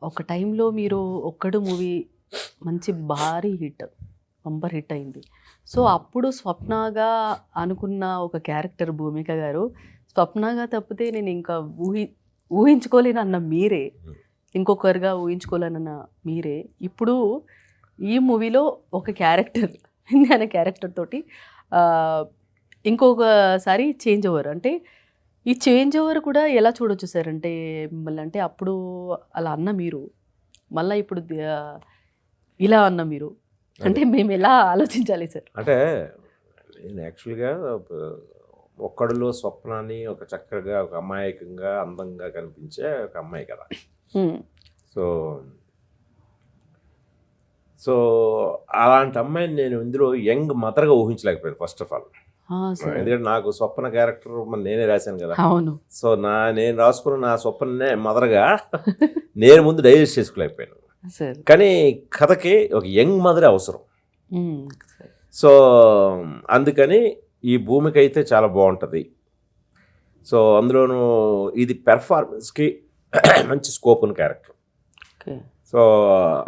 ఒక టైంలో మీరు 'ఒక్కడు' మూవీ మంచి భారీ హిట్. బంపర్ హిట్ అయింది. సో, అప్పుడు స్వప్నగా అనుకున్న ఒక క్యారెక్టర్ భూమిక గారు, స్వప్నగా తప్పితే నేను ఇంకా ఊహించుకోలేనన్న మీరే, ఇంకొకరుగా ఊహించుకోలేనన్న మీరే, ఇప్పుడు ఈ మూవీలో ఒక క్యారెక్టర్ హిందీ అనే క్యారెక్టర్ తోటి ఇంకొకసారి చేంజ్ ఓవర్. అంటే ఈ చేంజ్ ఓవర్ కూడా ఎలా చూడొచ్చు సార్? అంటే మిమ్మల్ని అంటే అప్పుడు అలా అన్న మీరు, మళ్ళీ ఇప్పుడు ఇలా అన్న మీరు, అంటే మేము ఎలా ఆలోచించాలి సార్? అంటే నేను యాక్చువల్గా ఒక్కడిలో స్వప్నాన్ని ఒక చక్కగా ఒక అమాయకంగా అందంగా కనిపించే ఒక అమ్మాయి కదా. సో సో అలాంటి అమ్మాయిని నేను ఇందులో యంగ్ మదర్గా ఊహించలేకపోయాను ఫస్ట్ ఆఫ్ ఆల్. ఎందుకంటే నాకు స్వప్న క్యారెక్టర్ నేనే రాశాను కదా. సో నేను రాసుకున్న నా స్వప్ననే మదర్గా నేను ముందు డైజెస్ట్ చేసుకోలేకపోయాను. కానీ కథకి ఒక యంగ్ మదరే అవసరం. సో అందుకని ఈ భూమికి అయితే చాలా బాగుంటుంది. సో అందులోనూ ఇది పెర్ఫార్మెన్స్కి మంచి స్కోప్ ఉన్న క్యారెక్టర్. సో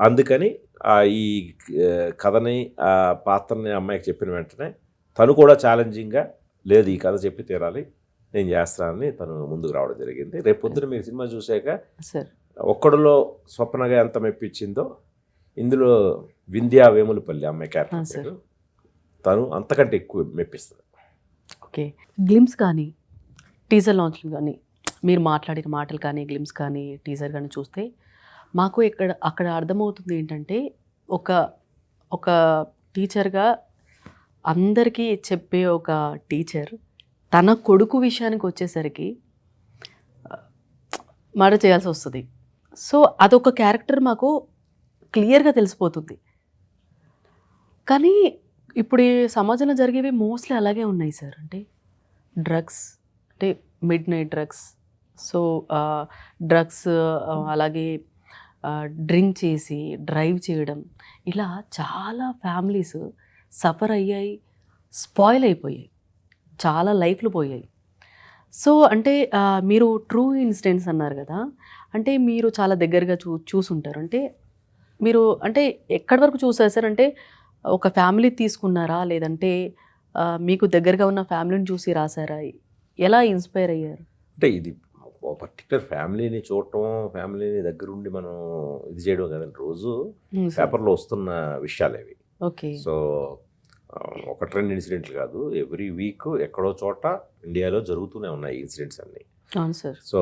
అందుకని ఈ కథని ఆ పాత్రని అమ్మాయికి చెప్పిన వెంటనే తను కూడా ఛాలెంజింగ్గా లేదు ఈ కథ చెప్పి తీరాలి, నేను చేస్తానని తను ముందుకు రావడం జరిగింది. రేపు పొద్దున మీరు సినిమా చూసాక ఒక్కడిలో స్వప్నగా ఎంత మెప్పించిందో ఇందులో వింధ్యా వేములపల్లి అమ్మాయి క్యారెక్టర్ తను అంతకంటే ఎక్కువ మెప్పిస్తుంది. ఓకే, గ్లిమ్స్ కానీ టీజర్ లాంచ్లు కానీ మీరు మాట్లాడిన మాటలు కానీ గ్లిమ్స్ కానీ టీజర్ కానీ చూస్తే మాకు అక్కడ అర్థమవుతుంది ఏంటంటే ఒక టీచర్గా అందరికీ చెప్పే ఒక టీచర్ తన కొడుకు విషయానికి వచ్చేసరికి మర్డర్ చేయాల్సి వస్తుంది. సో అదొక క్యారెక్టర్ మాకు క్లియర్గా తెలిసిపోతుంది. కానీ ఇప్పుడు ఈ సమాజంలో జరిగేవి మోస్ట్లీ అలాగే ఉన్నాయి సార్. అంటే డ్రగ్స్, అంటే mid night drugs. So drugs, అలాగే డ్రింక్ చేసి డ్రైవ్ చేయడం, ఇలా చాలా ఫ్యామిలీస్ సఫర్ అయ్యాయి, స్పాయిల్ అయిపోయాయి, చాలా లైఫ్లు పోయాయి. సో అంటే మీరు ట్రూ ఇన్సిడెంట్స్ అన్నారు కదా, అంటే మీరు చాలా దగ్గరగా చూసుంటారు. అంటే మీరు అంటే ఎక్కడి వరకు చూసారు సార్? అంటే ఒక ఫ్యామిలీ తీసుకున్నారా, లేదంటే మీకు దగ్గరగా ఉన్న ఫ్యామిలీని చూసి రాసారా? ఎలా ఇన్స్పైర్ అయ్యారు? అంటే ఇది పర్టికులర్ ఫ్యామిలీని చూడటం, ఫ్యామిలీని దగ్గరుండి మనం ఇది చేయడం కదండి. రోజు పేపర్లో వస్తున్న విషయాలు అవి. ఓకే. సో ఒకటి రెండు ఇన్సిడెంట్లు కాదు, ఎవ్రీ వీక్ ఎక్కడో చోట ఇండియాలో జరుగుతూనే ఉన్నాయి ఇన్సిడెంట్స్ అన్నీ. అవును సార్. సో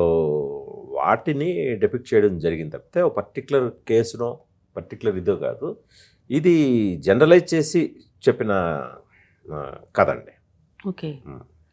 వాటిని డెపిక్ట్ చేయడం జరిగింది తప్పితే ఒక పర్టికులర్ కేసునో పర్టికులర్ ఇదో కాదు. ఇది జనరలైజ్ చేసి చెప్పిన కథ అండి. ఓకే.